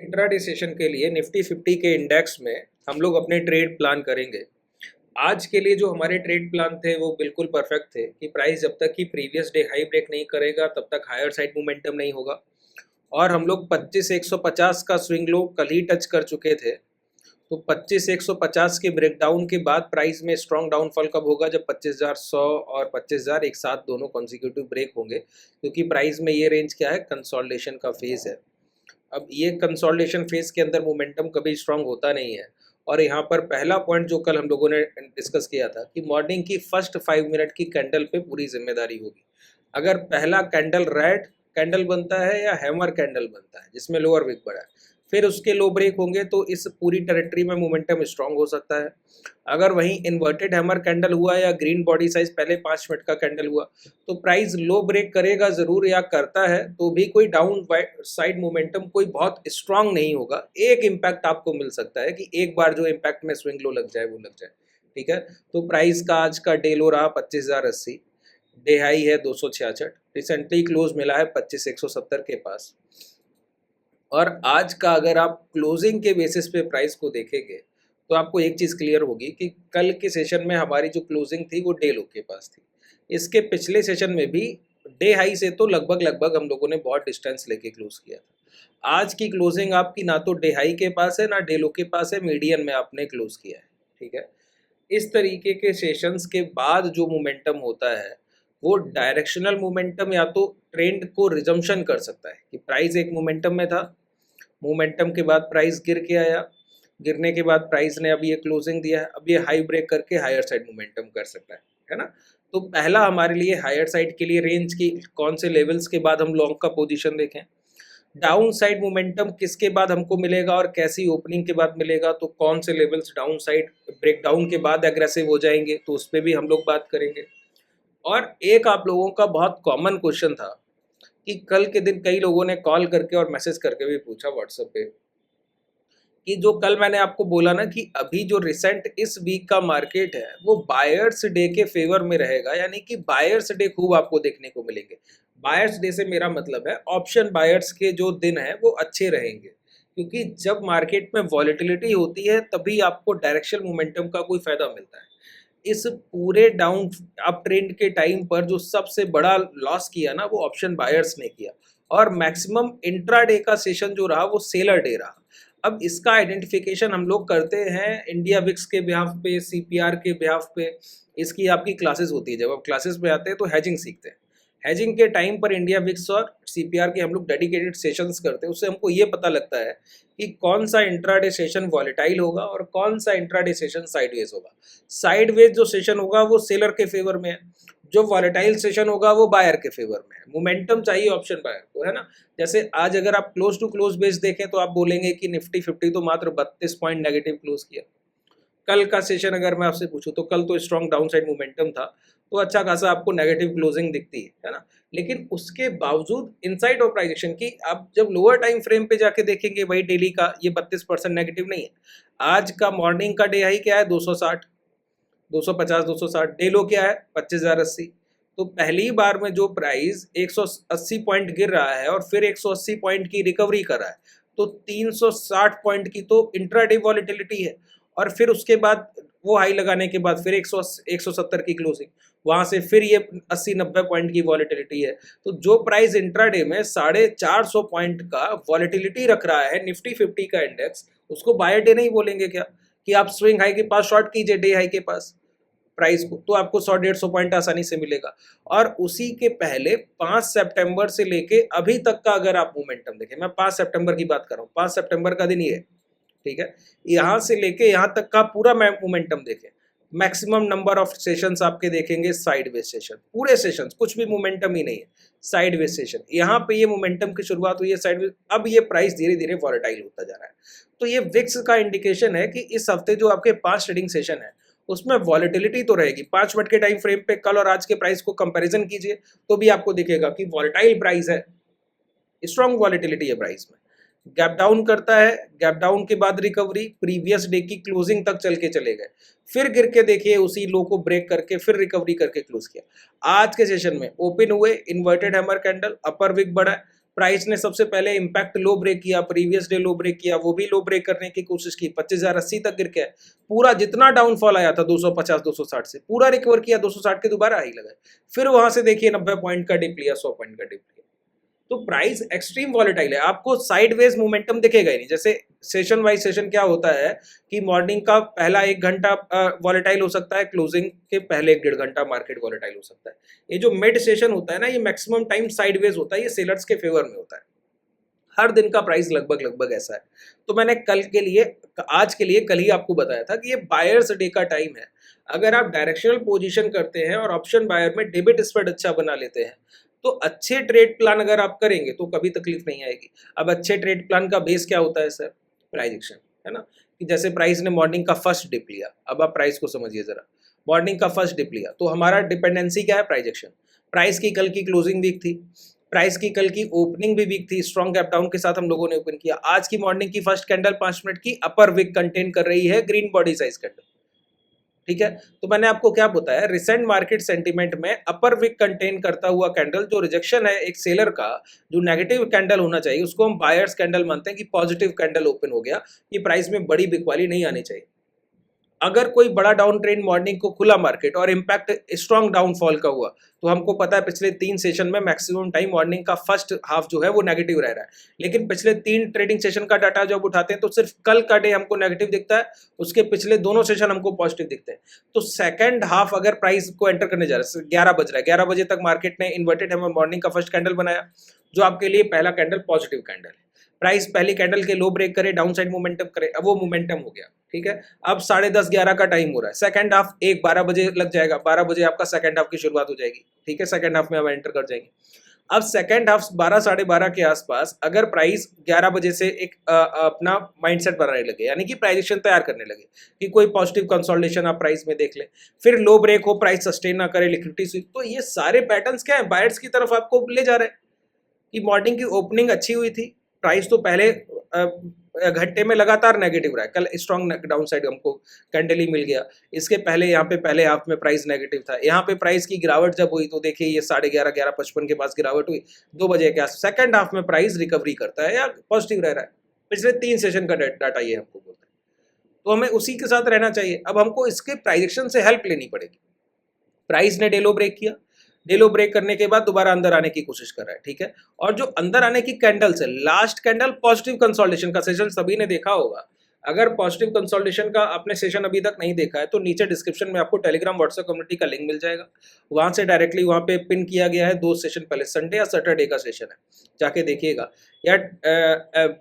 Intraday session के लिए Nifty 50 के इंडेक्स में हम लोग अपने ट्रेड प्लान करेंगे। आज के लिए जो हमारे ट्रेड प्लान थे वो बिल्कुल परफेक्ट थे कि प्राइस जब तक कि प्रीवियस डे हाई ब्रेक नहीं करेगा तब तक हायर साइड मोमेंटम नहीं होगा। और हम लोग 25,150 का स्विंग लो कल ही टच कर चुके थे। तो 25,150 के ब्रेकडाउन के बाद प्राइस में स्ट्रॉन्ग डाउनफॉल कब होगा? जब 25,100 और 25,000 एक साथ दोनों कॉन्जिक्यूटिव ब्रेक होंगे, क्योंकि प्राइस में ये रेंज क्या है, कंसोलिडेशन का फेज है। अब ये कंसोलिडेशन फेज के अंदर मोमेंटम कभी स्ट्रांग होता नहीं है। और यहाँ पर पहला पॉइंट जो कल हम लोगों ने डिस्कस किया था कि मॉर्निंग की फर्स्ट 5 मिनट की कैंडल पे पूरी जिम्मेदारी होगी। अगर पहला कैंडल रेड कैंडल बनता है या हैमर कैंडल बनता है जिसमें लोअर विक बढ़ा है, फिर उसके लो ब्रेक होंगे तो इस पूरी टेरिटरी में मोमेंटम स्ट्रांग हो सकता है। अगर वहीं इन्वर्टेड हैमर कैंडल हुआ या ग्रीन बॉडी साइज पहले 5 मिनट का कैंडल हुआ तो प्राइस लो ब्रेक करेगा ज़रूर या करता है तो भी कोई डाउन साइड मोमेंटम कोई बहुत स्ट्रांग नहीं होगा। एक इम्पैक्ट आपको मिल सकता है कि एक बार जो इम्पैक्ट में स्विंग लो लग जाए वो लग जाए। ठीक है, तो प्राइस का आज का डे लो रहा 25,080, डे हाई है 266, रिसेंटली क्लोज मिला है 25,170 के पास। और आज का अगर आप क्लोजिंग के बेसिस पे प्राइस को देखेंगे तो आपको एक चीज़ क्लियर होगी कि कल के सेशन में हमारी जो क्लोजिंग थी वो डे लो के पास थी। इसके पिछले सेशन में भी डे हाई से तो लगभग हम लोगों ने बहुत डिस्टेंस लेके क्लोज किया था। आज की क्लोजिंग आपकी ना तो डे हाई के पास है ना डे लो के पास है, मीडियन में आपने क्लोज किया है। ठीक है, इस तरीके के सेशंस के बाद जो मोमेंटम होता है वो डायरेक्शनल मोमेंटम या तो ट्रेंड को रिजम्पशन कर सकता है कि प्राइस एक मोमेंटम में था, मोमेंटम के बाद प्राइस गिर के आया, गिरने के बाद प्राइस ने अब ये क्लोजिंग दिया है, अब ये हाई ब्रेक करके हायर साइड मोमेंटम कर सकता है ना। तो पहला हमारे लिए हायर साइड के लिए रेंज की कौन से लेवल्स के बाद हम लॉन्ग का पोजीशन देखें, डाउन साइड मोमेंटम किसके बाद हमको मिलेगा और कैसी ओपनिंग के बाद मिलेगा, तो कौन से लेवल्स डाउन साइड ब्रेकडाउन के बाद एग्रेसिव हो जाएंगे तो उस पर भी हम लोग बात करेंगे। और एक आप लोगों का बहुत कॉमन क्वेश्चन था कि कल के दिन कई लोगों ने कॉल करके और मैसेज करके भी पूछा व्हाट्सएप पे कि जो कल मैंने आपको बोला ना कि अभी जो रिसेंट इस वीक का मार्केट है वो बायर्स डे के फेवर में रहेगा, यानी कि बायर्स डे खूब आपको देखने को मिलेंगे। बायर्स डे से मेरा मतलब है ऑप्शन बायर्स के जो दिन हैं वो अच्छे रहेंगे, क्योंकि जब मार्केट में वॉलेटिलिटी होती है तभी आपको डायरेक्शनल मोमेंटम का कोई फायदा मिलता है। इस पूरे डाउन अप ट्रेंड के टाइम पर जो सबसे बड़ा लॉस किया ना वो ऑप्शन बायर्स ने किया, और मैक्सिमम इंट्राडे का सेशन जो रहा वो सेलर डे रहा। अब इसका आइडेंटिफिकेशन हम लोग करते हैं इंडिया विक्स के बिहाफ पे, सीपीआर के बिहाफ पे। इसकी आपकी क्लासेस होती है, जब आप क्लासेस में आते हैं तो हैजिंग सीखते हैं। हैजिंग के टाइम पर इंडिया विक्स और सीपीआर के हम लोग डेडिकेटेड सेशंस करते हैं, उससे हमको ये पता लगता है कि कौन सा इंट्राडे सेशन वॉलेटाइल होगा और कौन सा इंट्राडे सेशन साइडवेज होगा। साइडवेज जो सेशन होगा वो सेलर के फेवर में है, जो वॉलेटाइल सेशन होगा वो बायर के फेवर में है। मोमेंटम चाहिए ऑप्शन बायर को, है ना। जैसे आज अगर आप क्लोज टू क्लोज बेस देखें तो आप बोलेंगे कि निफ्टी 50 तो मात्र 32 पॉइंट नेगेटिव क्लोज किया। कल का सेशन अगर मैं आपसे पूछूं तो कल तो स्ट्रॉन्ग डाउन साइड मोमेंटम था, तो अच्छा खासा आपको नेगेटिव क्लोजिंग दिखती है ना। लेकिन उसके बावजूद इनसाइड ऑफ प्राइजेशन की आप जब लोअर टाइम फ्रेम पे जाके देखेंगे वही डेली का ये 32% नेगेटिव नहीं है। आज का मॉर्निंग का डे हाई क्या है? 260, 250, 260। डे लो क्या है? 25,080। तो पहली बार में जो प्राइस 180 पॉइंट गिर रहा है और फिर 180 पॉइंट की रिकवरी कर रहा है, तो 360 पॉइंट की तो इंट्राडे वॉलेटिलिटी है। और फिर उसके बाद वो हाई लगाने के बाद फिर 170 की क्लोजिंग, वहां से फिर ये 80-90 पॉइंट की वॉलेटिलिटी है। तो जो प्राइस इंट्राडे में 450 पॉइंट का वॉलेटिलिटी रख रहा है निफ्टी 50 का इंडेक्स, उसको बायर डे नहीं बोलेंगे क्या? कि आप स्विंग हाई के पास शॉर्ट कीजिए डे हाई के पास प्राइस को, तो आपको 100-150 पॉइंट आसानी से मिलेगा। और उसी के पहले 5 सितंबर से लेके अभी तक का अगर आप मोमेंटम देखें, मैं 5 सितंबर की बात कर रहा हूँ, 5 सितंबर का दिन ये है, ठीक है। यहाँ से लेके यहाँ तक का पूरा मोमेंटम देखें, मैक्सिमम नंबर ऑफ सेशंस आपके देखेंगे साइडवेज सेशन, पूरे सेशंस, कुछ भी मोमेंटम ही नहीं है, साइडवेज सेशन। यहाँ पे ये मोमेंटम की शुरुआत हुई है साइडवेज, अब ये प्राइस धीरे धीरे वॉलेटाइल होता जा रहा है। तो ये विक्स का इंडिकेशन है कि इस हफ्ते जो आपके 5 ट्रेडिंग सेशन है उसमें वॉलेटिलिटी तो रहेगी। 5 मिनट के टाइम फ्रेम पे कल और आज के प्राइस को कंपैरिजन कीजिए तो भी आपको दिखेगा कि वॉलेटाइल प्राइस है, स्ट्रॉन्ग वॉलेटिलिटी है प्राइस में। गैप डाउन करता है, गैप डाउन के बाद रिकवरी, प्रीवियस डे की क्लोजिंग तक चल के चले गए, फिर गिर के देखिए उसी लो को ब्रेक करके फिर रिकवरी करके क्लोज किया। आज के सेशन में ओपन हुए इन्वर्टेड हैमर कैंडल, अपर विक बढ़ा है, प्राइस ने सबसे पहले इम्पैक्ट लो ब्रेक किया, प्रीवियस डे लो ब्रेक किया, वो भी लो ब्रेक करने की कोशिश की, 25,080 तक गिर के पूरा जितना डाउनफॉल आया था 250 260 से पूरा रिकवर किया, 260 के दोबारा हाई लगाए, फिर वहां से देखिए 90 पॉइंट का डिप लिया, 100 पॉइंट का डिप लिया। तो प्राइस एक्सट्रीम वॉलेटाइल है, आपको साइडवेज मोमेंटम दिखेगा ही नहीं। जैसे सेशन वाइज सेशन क्या होता है कि मॉर्निंग का पहला 1 घंटा वॉलेटाइल हो सकता है, क्लोजिंग के पहले 1 डेढ़ घंटा मार्केट वॉलेटाइल हो सकता है। ये जो मिड सेशन होता है ना, ये मैक्सिमम टाइम साइडवेज होता है, ये सेलर्स के फेवर में होता है। हर दिन का प्राइस लगभग लगभग ऐसा है। तो मैंने कल के लिए, आज के लिए कल ही आपको बताया था कि ये बायर्स डे का टाइम है। अगर आप डायरेक्शनल पोजीशन करते हैं और ऑप्शन बायर में डेबिट स्प्रेड अच्छा बना लेते हैं, तो अच्छे ट्रेड प्लान अगर आप करेंगे तो कभी तकलीफ नहीं आएगी। अब अच्छे ट्रेड प्लान का बेस क्या होता है सर? प्राइस एक्शन, है ना। कि जैसे प्राइस ने मॉर्निंग का फर्स्ट डिप लिया, अब आप प्राइस को समझिए जरा, मॉर्निंग का फर्स्ट डिप लिया तो हमारा डिपेंडेंसी क्या है? Price action. प्राइस की कल की क्लोजिंग वीक थी, प्राइस की कल की ओपनिंग भी वीक थी, स्ट्रॉन्ग गैप डाउन के साथ हम लोगों ने ओपन किया। आज की मॉर्निंग की फर्स्ट कैंडल 5 मिनट की अपर विक कंटेन कर रही है, ग्रीन बॉडी साइज कैंडल, ठीक है। तो मैंने आपको क्या बताया, रिसेंट मार्केट सेंटीमेंट में अपर विक कंटेन करता हुआ कैंडल जो रिजेक्शन है एक सेलर का, जो नेगेटिव कैंडल होना चाहिए उसको हम बायर्स कैंडल मानते हैं कि पॉजिटिव कैंडल ओपन हो गया, ये प्राइस में बड़ी बिकवाली नहीं आनी चाहिए। अगर कोई बड़ा डाउन ट्रेंड मॉर्निंग को खुला मार्केट और इम्पैक्ट स्ट्रॉन्ग डाउनफॉल का हुआ, तो हमको पता है पिछले 3 सेशन में मैक्सिमम टाइम मॉर्निंग का फर्स्ट हाफ जो है वो नेगेटिव रह रहा है। लेकिन पिछले 3 ट्रेडिंग सेशन का डाटा जब उठाते हैं तो सिर्फ कल का डे हमको नेगेटिव दिखता है, उसके पिछले दोनों सेशन हमको पॉजिटिव दिखते हैं। तो सेकंड हाफ अगर प्राइस को एंटर करने जा रहा है, 11 बज रहा है, 11 बजे तक मार्केट ने इन्वर्टेड हैमर मॉर्निंग का फर्स्ट कैंडल बनाया, जो आपके लिए पहला कैंडल पॉजिटिव कैंडल है। प्राइस पहली कैंडल के लो ब्रेक करे, डाउन साइड मोमेंटम करे, अब वो मोमेंटम हो गया, ठीक है। अब 10:30 11 का टाइम हो रहा है, सेकंड हाफ 12 बजे लग जाएगा, 12 बजे आपका सेकंड हाफ की शुरुआत हो जाएगी, ठीक है। सेकंड हाफ में अब एंटर कर जाएंगे। अब सेकंड हाफ 12 साढ़े 12 के आसपास अगर प्राइस 11 बजे से एक अपना माइंडसेट बनाने लगे, यानी कि प्राइजेशन तैयार करने लगे कि कोई पॉजिटिव कंसोलिडेशन आप प्राइस में देख लें, फिर लो ब्रेक हो, प्राइस सस्टेन ना करे, लिक्विडिटी स्वीप, तो ये सारे पैटर्न्स क्या है? बायर्स की तरफ आपको ले जा रहे हैं कि मॉर्निंग की ओपनिंग अच्छी हुई थी, प्राइस तो पहले घंटे में लगातार नेगेटिव रहा है, कल स्ट्रॉन्ग डाउन साइड हमको कैंडल ही मिल गया। इसके पहले यहाँ पे पहले हाफ में प्राइस नेगेटिव था, यहाँ पे प्राइस की गिरावट जब हुई तो देखिए ये 11:30 11:55 के पास गिरावट हुई, 2 बजे के आस सेकंड हाफ में प्राइस रिकवरी करता है या पॉजिटिव रह रहा है। पिछले 3 सेशन का डाटा ये हमको बोलता है, तो हमें उसी के साथ रहना चाहिए। अब हमको इसके प्राइजेक्शन से हेल्प लेनी पड़ेगी। प्राइस ने डेलो ब्रेक किया, डेलो ब्रेक करने के बाद दोबारा अंदर आने की कोशिश कर रहा है, ठीक है। और जो अंदर आने की कैंडल्स है, लास्ट कैंडल पॉजिटिव कंसोलिडेशन का सेशन सभी ने देखा होगा। अगर पॉजिटिव कंसोलिडेशन का आपने सेशन अभी तक नहीं देखा है तो नीचे डिस्क्रिप्शन में आपको टेलीग्राम व्हाट्सएप कम्युनिटी का लिंक मिल जाएगा, वहां से डायरेक्टली वहां पे पिन किया गया है 2 सेशन पहले, संडे या सैटरडे का सेशन है, जाके देखिएगा। या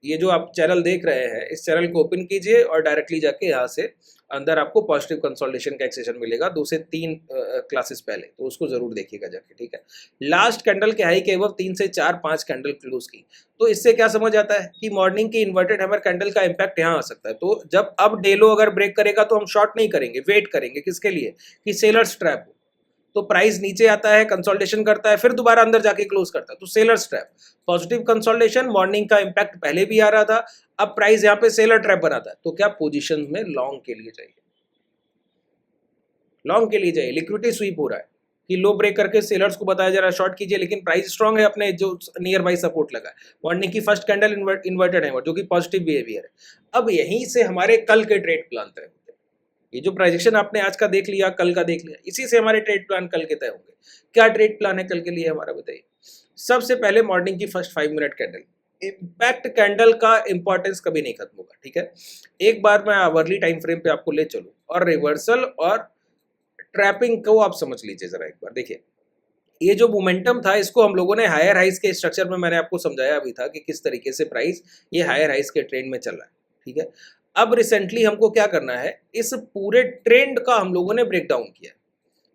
ये जो आप चैनल देख रहे हैं इस चैनल को ओपन कीजिए और डायरेक्टली जाके यहाँ से अंदर आपको पॉजिटिव कंसोलिडेशन का एक सेशन मिलेगा 2 से 3 क्लासेस पहले, तो उसको जरूर देखिएगा जाके, ठीक है। लास्ट कैंडल के हाई के अब 3 से 4 5 कैंडल क्लोज की, तो इससे क्या समझ आता है कि मॉर्निंग की इन्वर्टेड हैमर कैंडल का इंपैक्ट यहाँ आ सकता है। तो जब अब डेलो अगर ब्रेक करेगा तो हम शॉर्ट नहीं करेंगे, वेट करेंगे, किसके लिए? कि सेलर्स ट्रैप हो। तो प्राइस नीचे आता है, कंसोलिडेशन करता है, फिर दोबारा अंदर जाके क्लोज करता है, तो sellers trap. Positive consolidation, morning का इंपैक्ट पहले भी आ रहा था, अब प्राइस यहाँ पे सेलर ट्रैप बनाता है, तो क्या पोजीशन में लॉन्ग के लिए चाहिए, लॉन्ग के लिए चाहिए। लिक्विडिटी स्वीप हो रहा है कि लो ब्रेक करके सेलर्स को बताया जा रहा है शॉर्ट कीजिए, लेकिन प्राइस स्ट्रांग है, अपने जो नियर बाई सपोर्ट लगा है, मॉर्निंग की फर्स्ट कैंडल इन्वर्टेड है जो कि पॉजिटिव बिहेवियर है। अब यहीं से हमारे कल के ट्रेड प्लान तय होंगे। ये जो प्रोजेक्शन आपने आज का देख लिया, कल का देख लिया, इसी से हमारे ट्रेड प्लान कल के तय होंगे। क्या ट्रेड प्लान है कल के लिए हमारा, बताइए। सबसे पहले मॉर्निंग की first 5 minute candle, impact candle का इंपॉर्टेंस कभी नहीं खत्म होगा, ठीक है। एक बार मैं आवरली टाइम फ्रेम पे आपको ले चलूं और रिवर्सल और ट्रैपिंग को आप समझ लीजिए जरा एक बार। देखिए ये जो मोमेंटम था इसको हम लोगों ने हायर हाइस के स्ट्रक्चर में, मैंने आपको समझाया भी था कि किस तरीके से प्राइस ये हायर हाइस के ट्रेंड में चल रहा है, ठीक है। अब रिसेंटली हमको क्या करना है, इस पूरे ट्रेंड का हम लोगों ने ब्रेक डाउन किया।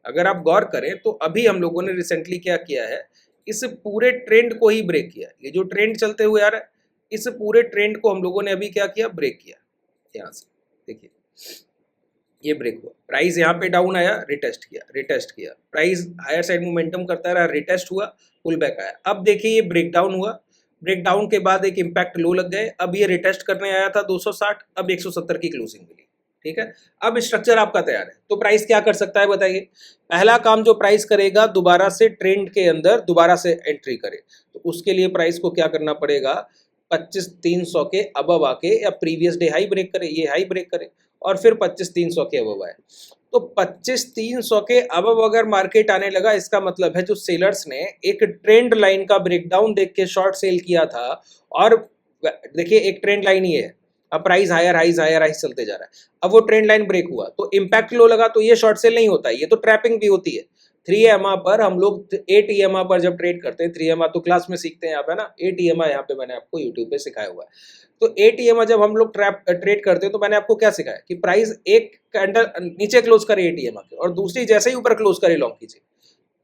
अगर आप गौर करें तो अभी हम लोगों ने रिसेंटली क्या किया है, इस पूरे ट्रेंड को ही ब्रेक किया। ये जो ट्रेंड चलते हुए आ रहा है, इस पूरे ट्रेंड को हम लोगों ने अभी क्या किया, ब्रेक किया। यहाँ से देखिए ये ब्रेक हुआ, प्राइस यहाँ पे डाउन आया, रिटेस्ट किया, प्राइस हायर साइड मोमेंटम करता रहा, रिटेस्ट हुआ, पुल बैक आया। अब देखिए ये ब्रेक डाउन हुआ, ब्रेक डाउन के बाद एक इम्पैक्ट लो लग गए, अब ये रिटेस्ट करने आया था 260, अब 170 की क्लोजिंग मिली, ठीक है। अब स्ट्रक्चर आपका तैयार है, तो प्राइस क्या कर सकता है बताइए। पहला काम जो प्राइस करेगा, दोबारा से ट्रेंड के अंदर दोबारा से एंट्री करे, तो उसके लिए प्राइस को क्या करना पड़ेगा, 25,300 के अबव आके या प्रीवियस डे हाई ब्रेक करे, ये हाई ब्रेक करे और फिर 25,300 के अबव आए। तो 25,300 के अबव अगर मार्केट आने लगा, इसका मतलब है जो सेलर्स ने एक ट्रेंड लाइन का ब्रेकडाउन देख के शॉर्ट सेल किया था, और देखिए एक ट्रेंड लाइन ही है, अब प्राइस हायर हाइज चलते जा रहा है, अब वो ट्रेंड लाइन ब्रेक हुआ तो इम्पैक्ट लो लगा, तो ये शॉर्ट सेल नहीं होता है, ये तो ट्रैपिंग भी होती है। 3 EMA पर हम लोग 8 EMA पर जब ट्रेड करते हैं, 3 EMA तो क्लास में सीखते हैं यहाँ पे ना, 8 EMA यहाँ पे मैंने आपको यूट्यूब पे सिखाया हुआ है। तो 8 EMA जब हम लोग ट्रेड करते हैं तो मैंने आपको क्या सिखाया कि प्राइस एक कैंडल नीचे क्लोज करे 8 EMA के, और दूसरी जैसे ही ऊपर क्लोज करे लॉन्ग कीजिए।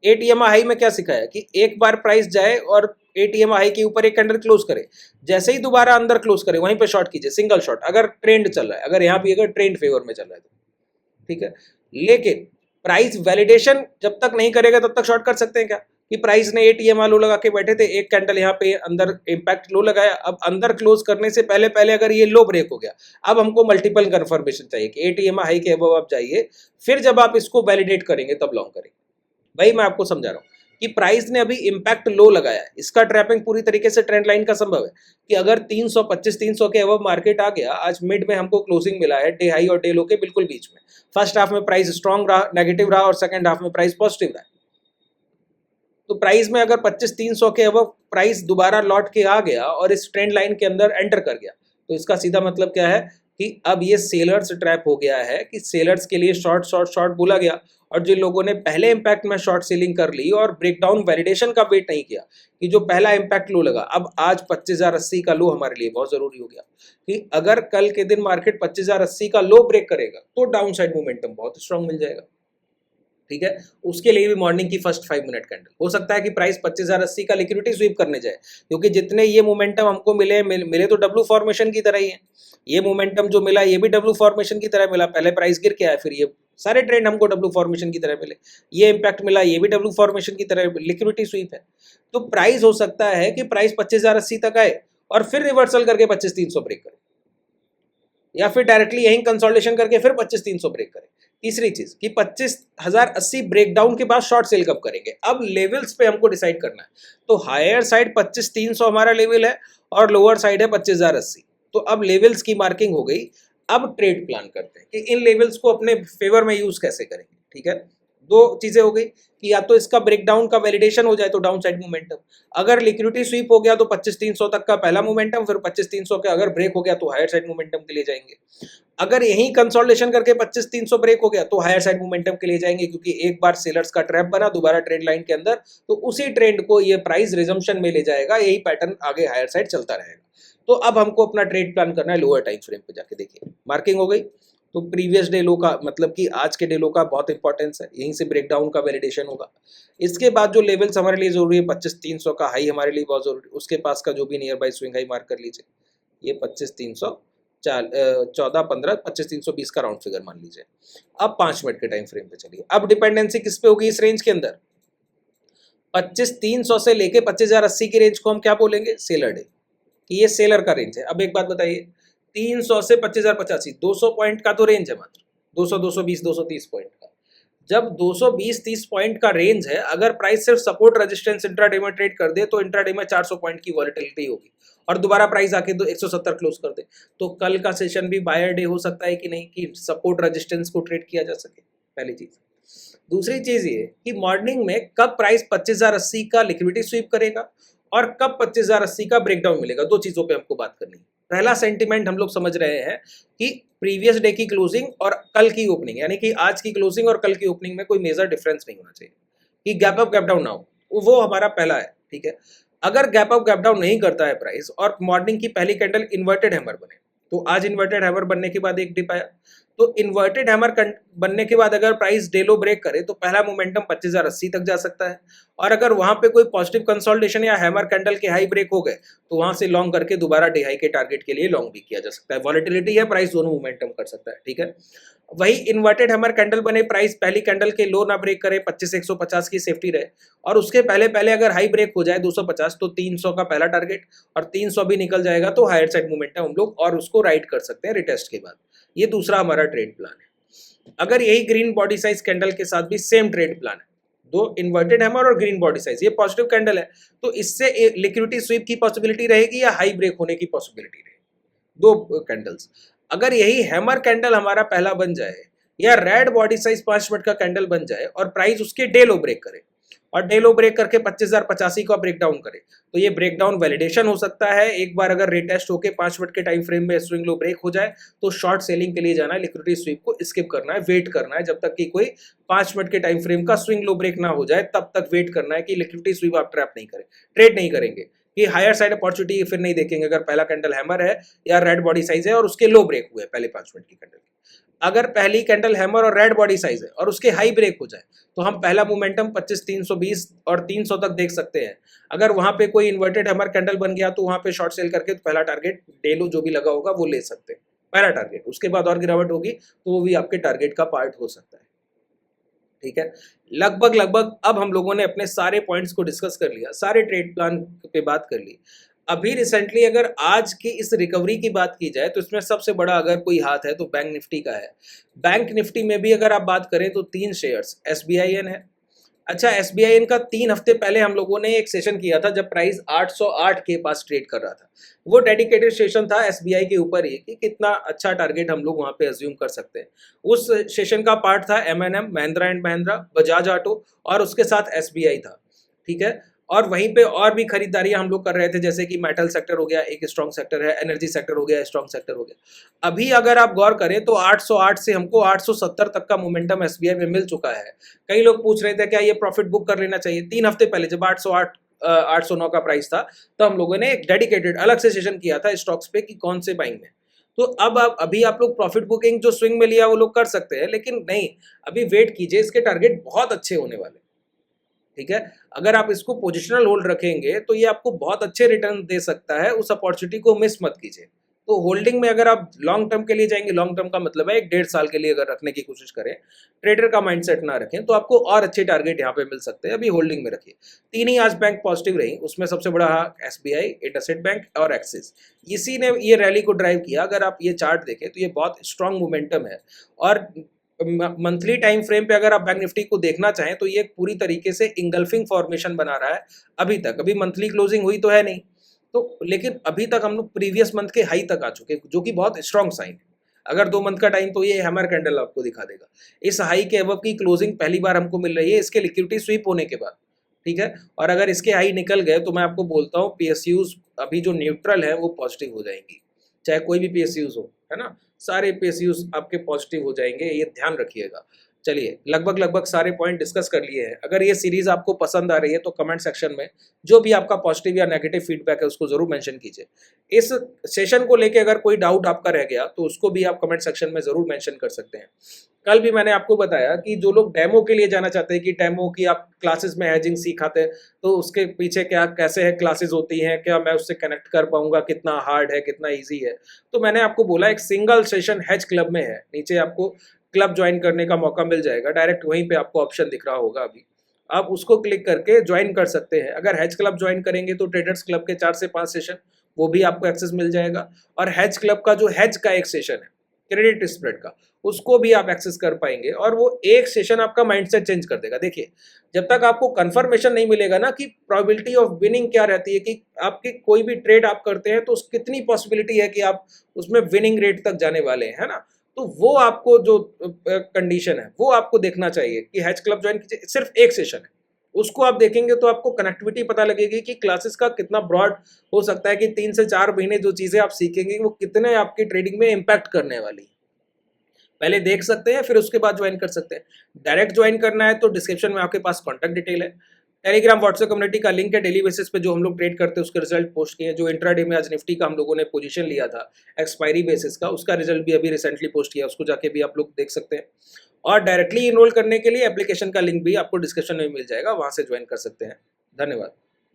8 EMA हाई में क्या सिखाया कि एक बार प्राइस जाए और 8 EMA हाई के ऊपर एक कैंडल क्लोज करे, जैसे ही दोबारा अंदर क्लोज करे वहीं पे शॉर्ट कीजिए, सिंगल शॉट, अगर ट्रेंड चल रहा है, अगर यहाँ भी अगर ट्रेंड फेवर में चल रहा है तो, ठीक है। लेकिन प्राइस वैलिडेशन जब तक नहीं करेगा तब तक शॉर्ट कर सकते हैं क्या, कि प्राइस ने 8 EMA लो लगा के बैठे थे, एक कैंडल यहाँ पे अंदर इम्पैक्ट लो लगाया, अब अंदर क्लोज करने से पहले पहले अगर ये लो ब्रेक हो गया, अब हमको मल्टीपल कंफर्मेशन चाहिए कि 8 EMA हाई के अबव आप जाइए, फिर जब आप इसको वैलिडेट करेंगे तब लॉन्ग करेंगे। भाई मैं आपको समझा रहा हूँ कि प्राइस ने अभी इम्पैक्ट लो लगाया है, इसका ट्रैपिंग पूरी तरीके से ट्रेंड लाइन का संभव है कि अगर 325-300 के अबव मार्केट आ गया, आज मिड में हमको क्लोजिंग मिला है डे हाई और डे लो के बिल्कुल बीच में, फर्स्ट हाफ में प्राइस स्ट्रॉन्ग रहा, नेगेटिव रहा, और सेकंड हाफ में प्राइस पॉजिटिव रहा। तो प्राइस में अगर 25,300 के अबव प्राइस दोबारा लौट के आ गया और इस ट्रेंड लाइन के अंदर एंटर कर गया, तो इसका सीधा मतलब क्या है कि अब ये सेलर्स ट्रैप हो गया है, कि सेलर्स के लिए शॉर्ट शॉर्ट शॉर्ट बोला गया, और जिन लोगों ने पहले इंपैक्ट में शॉर्ट सेलिंग कर ली और ब्रेकडाउन वैलिडेशन का वेट नहीं किया कि जो पहला इंपैक्ट लो लगा, अब आज 25,080 का लो हमारे लिए बहुत जरूरी हो गया कि अगर कल के दिन मार्केट 25,080 का लो ब्रेक करेगा तो डाउन साइड मोमेंटम बहुत स्ट्रांग मिल जाएगा, ठीक है। उसके लिए भी मॉर्निंग की फर्स्ट 5 मिनट कैंडल हो सकता है कि प्राइस 25,080 का लिक्विडिटी स्वीप करने जाए, क्योंकि जितने ये मोमेंटम हमको मिले तो डब्ल्यू फॉर्मेशन की तरह ही है, ये मोमेंटम जो मिला ये भी डब्ल्यू फॉर्मेशन की तरह मिला, पहले प्राइस गिर के आया, फिर ये सारे ट्रेंड हमको डब्ल्यू फॉर्मेशन की तरह मिले, ये इंपैक्ट मिला, ये भी डब्ल्यू फॉर्मेशन की तरह लिक्विडिटी स्वीप है। तो प्राइस हो सकता है कि प्राइस 25,080 तक आए और फिर रिवर्सल करके 25,300 ब्रेक करे, या फिर डायरेक्टली यहीं कंसोलिडेशन करके फिर 25,300 ब्रेक करे। तीसरी चीज कि 25,080 ब्रेकडाउन के बाद शॉर्ट सेल कब करेंगे, अब लेवल्स पे हमको डिसाइड करना है। तो हायर साइड 25,300 हमारा लेवल है और लोअर साइड है 25,080, तो अब लेवल्स की मार्किंग हो गई। अब ट्रेड प्लान करते हैं कि इन लेवल्स को अपने फेवर में यूज कैसे करेंगे, ठीक है। दो चीजें हो गई कि या तो इसका ब्रेकडाउन का वैलिडेशन हो जाए तो डाउन साइड मोमेंटम, अगर लिक्विडिटी स्वीप हो गया तो 25,300 तक का पहला मोमेंटम, फिर 25,300 के अगर ब्रेक हो गया तो हायर साइड मोमेंटम के लिए जाएंगे। अगर यही कंसोलिडेशन करके 25,300 ब्रेक हो गया तो हायर साइड मोमेंटम के लिए जाएंगे, क्योंकि एक बार सेलर्स का ट्रैप बना दोबारा ट्रेंड लाइन के अंदर, तो उसी ट्रेंड को ये प्राइस रिजम्पशन में ले जाएगा, यही पैटर्न आगे हायर साइड चलता रहेगा। तो अब हमको अपना ट्रेड प्लान करना है लोअर टाइम फ्रेम पे जाके। देखिए मार्किंग हो गई, तो प्रीवियस डे लो का मतलब कि आज के डे लो का बहुत इंपॉर्टेंस है, यहीं से ब्रेकडाउन का वैलिडेशन होगा। इसके बाद जो लेवल्स हमारे लिए जरूरी है, 25,300 का हाई हमारे लिए बहुत जरूरी है, उसके पास का जो भी near by swing high mark कर लीजिए, ये 25,300 14-15 25,320 का राउंड फिगर मान लीजिए। अब 5 मिनट के टाइम फ्रेम पे चलिए। अब डिपेंडेंसी किस पे होगी इस रेंज के अंदर, 25,300 से लेके 25,080 की रेंज को हम क्या बोलेंगे, सेलर डे, कि ये सेलर का रेंज है। अब एक बात बताइए, 300 से 25,085 200 पॉइंट का तो रेंज है, मात्र 200 220 230 पॉइंट का। जब 220-30 पॉइंट का रेंज है, अगर प्राइस सिर्फ सपोर्ट रेजिस्टेंस इंट्राडे में ट्रेड कर दे तो इंट्राडे में 400 पॉइंट की वॉलेटिलिटी होगी, और दोबारा प्राइस आके तो 170 क्लोज कर दे, तो कल का सेशन भी बायर डे हो सकता है कि नहीं, कि सपोर्ट रेजिस्टेंस को ट्रेड किया जा सके, पहली चीज। दूसरी चीज ये कि मॉर्निंग में कब प्राइस 25,080 का लिक्विडिटी स्वीप करेगा और कब 25,080 का ब्रेकडाउन मिलेगा, दो चीजों पे हमको बात करनी है। पहला सेंटिमेंट हम लोग समझ रहे हैं कि प्रीवियस डे की क्लोजिंग और कल की ओपनिंग, यानी कि आज की क्लोजिंग और कल की ओपनिंग में कोई मेजर डिफरेंस नहीं होना चाहिए, कि गैप अप गैप डाउन ना हो, वो हमारा पहला है, ठीक है। अगर गैप अप गैप डाउन नहीं करता है प्राइस और मॉर्निंग की पहली कैंडल इन्वर्टेड हैमर बने, तो आज इन्वर्टेड हैमर बनने के बाद एक डिप आया, तो इन्वर्टेड हैमर बनने के बाद अगर प्राइस डे लो ब्रेक करे तो पहला मोमेंटम 25,080 तक जा सकता है, और अगर वहां पे कोई पॉजिटिव कंसोलिडेशन या हैमर कैंडल के हाई ब्रेक हो गए तो वहां से लॉन्ग करके दोबारा डे हाई के टारगेट के लिए लॉन्ग भी किया जा सकता है। वॉलेटिलिटी है, प्राइस दोनों मोमेंटम कर सकता है, ठीक है। वही इन्वर्टेड हैमर कैंडल बने, प्राइस पहली कैंडल के लो ना ब्रेक करे, 25,150 की सेफ्टी रहे, और उसके पहले पहले अगर हाई ब्रेक हो जाए 250 तो 300 का पहला टारगेट, और 300 भी निकल जाएगा तो हायर साइड मोमेंटम हम लोग और उसको राइड कर सकते हैं रिटेस्ट के बाद। ये दूसरा हमारा ट्रेड प्लान है। अगर यही ग्रीन बॉडी साइज कैंडल के साथ भी सेम ट्रेड प्लान है, दो इन्वर्टेड हैमर और ग्रीन बॉडी साइज, ये पॉजिटिव कैंडल है, तो इससे लिक्विडिटी स्वीप की पॉसिबिलिटी रहेगी या हाई ब्रेक होने की पॉसिबिलिटी रहेगी, दो कैंडल्स। अगर यही हैमर कैंडल हमारा पहला बन जाए या रेड बॉडी साइज 5 मिनट का कैंडल बन जाए और प्राइस उसके डे लो ब्रेक करे और डे लो ब्रेक करके 25,085 का ब्रेक डाउन करे, तो ये ब्रेक डाउन वैलिडेशन हो सकता है। एक बार अगर रिटेस्ट होके 5 मिनट के टाइम फ्रेम में स्विंग लो ब्रेक हो जाए तो शॉर्ट सेलिंग के लिए जाना है, लिक्विडिटी स्वीप को स्किप करना है, वेट करना है जब तक कि कोई 5 मिनट के टाइम फ्रेम का स्विंग लो ब्रेक ना हो जाए, तब तक वेट करना है कि लिक्विडिटी स्वीप आप ट्रैप नहीं करें, ट्रेड नहीं करेंगे कि हायर साइड अपॉर्चुनिटी फिर नहीं देखेंगे। अगर पहला कैंडल हैमर है या रेड बॉडी साइज है और उसके लो ब्रेक हुए पहले 5 मिनट की कैंडल, अगर पहली कैंडल हैमर और रेड बॉडी साइज है और उसके हाई ब्रेक हो जाए तो हम पहला मोमेंटम 25,320 और 300 तक देख सकते हैं। अगर वहां पे कोई इन्वर्टेड हैमर कैंडल बन गया तो वहां पे शॉर्ट सेल करके तो पहला टारगेट डे लो जो भी लगा होगा वो ले सकते हैं, पहला टारगेट। उसके बाद और गिरावट होगी तो वो भी आपके टारगेट का पार्ट हो सकता है। ठीक है, लगभग अब हम लोगों ने अपने सारे पॉइंट्स को डिस्कस कर लिया, सारे ट्रेड प्लान पे बात कर ली। अभी रिसेंटली अगर आज की इस रिकवरी की बात की जाए तो इसमें सबसे बड़ा अगर कोई हाथ है तो बैंक निफ्टी का है। बैंक निफ्टी में भी अगर आप बात करें तो 3 शेयर्स SBIN है। अच्छा, SBIN का 3 हफ्ते पहले हम लोगों ने एक सेशन किया था जब प्राइस 808 के पास ट्रेड कर रहा था। वो डेडिकेटेड सेशन था SBI के ऊपर ही कि कितना अच्छा टारगेट हम लोग वहां पे अज्यूम कर सकते हैं। उस सेशन का पार्ट था M&M, Mahindra and Mahindra, Bajaj auto और उसके साथ SBI था। ठीक है, और वहीं पे और भी खरीदारियां हम लोग कर रहे थे, जैसे कि मेटल सेक्टर हो गया, एक स्ट्रॉन्ग सेक्टर है, एनर्जी सेक्टर हो गया, स्ट्रॉन्ग सेक्टर हो गया। अभी अगर आप गौर करें तो 808 से हमको 870 तक का मोमेंटम SBI में मिल चुका है। कई लोग पूछ रहे थे क्या ये प्रॉफिट बुक कर लेना चाहिए। 3 हफ्ते पहले जब 809 का प्राइस था तो हम लोगों ने एक डेडिकेटेड अलग से सेशन किया था स्टॉक्स पे कि कौन से बाइंग में। तो अब अभी आप लोग प्रॉफिट बुकिंग जो स्विंग में लिया वो लोग कर सकते हैं, लेकिन नहीं, अभी वेट कीजिए, इसके टारगेट बहुत अच्छे होने वाले। ठीक है, अगर आप इसको पोजिशनल होल्ड रखेंगे तो ये आपको बहुत अच्छे रिटर्न दे सकता है, उस अपॉर्चुनिटी को मिस मत कीजिए। तो होल्डिंग में अगर आप लॉन्ग टर्म के लिए जाएंगे, लॉन्ग टर्म का मतलब है 1-1.5 साल के लिए अगर रखने की कोशिश करें, ट्रेडर का माइंडसेट ना रखें, तो आपको और अच्छे टारगेट यहाँ पे मिल सकते हैं। अभी होल्डिंग में रखिए। 3 ही आज बैंक पॉजिटिव रही, उसमें सबसे बड़ा SBI, इंडसइंड बैंक और एक्सिस, इसी ने ये रैली को ड्राइव किया। अगर आप ये चार्ट देखें तो ये बहुत स्ट्रॉन्ग मोमेंटम है और मंथली टाइम फ्रेम पे अगर आप बैंक निफ्टी को देखना चाहें तो ये पूरी तरीके से इंगल्फिंग फॉर्मेशन बना रहा है अभी तक। अभी मंथली क्लोजिंग हुई तो है नहीं, तो लेकिन अभी तक हम लोग प्रीवियस मंथ के हाई तक आ चुके, जो कि बहुत स्ट्रॉन्ग साइन है। अगर 2 मंथ का टाइम तो ये हैमर कैंडल आपको दिखा देगा। इस हाई के अबव की क्लोजिंग पहली बार हमको मिल रही है इसके लिक्विडिटी स्वीप होने के बाद। ठीक है, और अगर इसके हाई निकल गए तो मैं आपको बोलता हूँ PSUs अभी जो न्यूट्रल है वो पॉजिटिव हो जाएंगी, चाहे कोई भी PSUs हो, है ना, सारे PSUs आपके पॉजिटिव हो जाएंगे, ये ध्यान रखिएगा। चलिए, लगभग सारे पॉइंट डिस्कस कर लिए हैं। अगर ये सीरीज आपको पसंद आ रही है तो कमेंट सेक्शन में जो भी आपका पॉजिटिव या नेगेटिव फीडबैक है उसको जरूर मेंशन कीजिए। इस सेशन को लेके अगर कोई डाउट आपका रह गया तो उसको भी आप कमेंट सेक्शन में जरूर मेंशन कर सकते हैं। कल भी मैंने आपको बताया कि जो लोग डेमो के लिए जाना चाहते हैं कि डेमो की आप क्लासेस में हेजिंग सीखाते हैं तो उसके पीछे क्या कैसे है क्लासेस होती हैं, क्या मैं उससे कनेक्ट कर पाऊंगा, कितना हार्ड है, कितना ईजी है, तो मैंने आपको बोला एक सिंगल सेशन हेज क्लब में है, नीचे आपको क्लब ज्वाइन करने का मौका मिल जाएगा। डायरेक्ट वहीं पे आपको ऑप्शन दिख रहा होगा, अभी आप उसको क्लिक करके ज्वाइन कर सकते हैं। अगर हेज क्लब ज्वाइन करेंगे तो ट्रेडर्स क्लब के 4 से 5 सेशन वो भी आपको एक्सेस मिल जाएगा, और हेज क्लब का जो हेज का एक सेशन है क्रेडिट स्प्रेड का, उसको भी आप एक्सेस कर पाएंगे, और वो एक सेशन आपका माइंडसेट चेंज कर देगा। देखिए, जब तक आपको कंफर्मेशन नहीं मिलेगा ना कि प्रोबेबिलिटी ऑफ विनिंग क्या रहती है, कि आपकी कोई भी ट्रेड आप करते हैं तो कितनी पॉसिबिलिटी है कि आप उसमें विनिंग रेट तक जाने वाले हैं, है ना, तो वो आपको जो कंडीशन है वो आपको देखना चाहिए कि हेज क्लब ज्वाइन कीजिए। सिर्फ एक सेशन है, उसको आप देखेंगे तो आपको कनेक्टिविटी पता लगेगी कि क्लासेस का कितना ब्रॉड हो सकता है, कि 3 से 4 महीने जो चीजें आप सीखेंगे वो कितने आपकी ट्रेडिंग में इम्पैक्ट करने वाली। पहले देख सकते हैं फिर उसके बाद ज्वाइन कर सकते हैं। डायरेक्ट ज्वाइन करना है तो डिस्क्रिप्शन में आपके पास कॉन्टैक्ट डिटेल है। टेलीग्राम व्हाट्सएप कम्युनिटी का लिंक है, डेली बेसिस पे जो हम लोग ट्रेड करते हैं उसके रिजल्ट पोस्ट किए। जो इंट्राडे में आज निफ्टी का हम लोगों ने पोजीशन लिया था एक्सपायरी बेसिस का, उसका रिजल्ट भी अभी रिसेंटली पोस्ट किया, उसको जाके भी आप लोग देख सकते हैं। और डायरेक्टली इनरोल करने के लिए एप्लीकेशन का लिंक भी आपको डिस्क्रिप्शन में मिल जाएगा, वहां से ज्वाइन कर सकते हैं। धन्यवाद।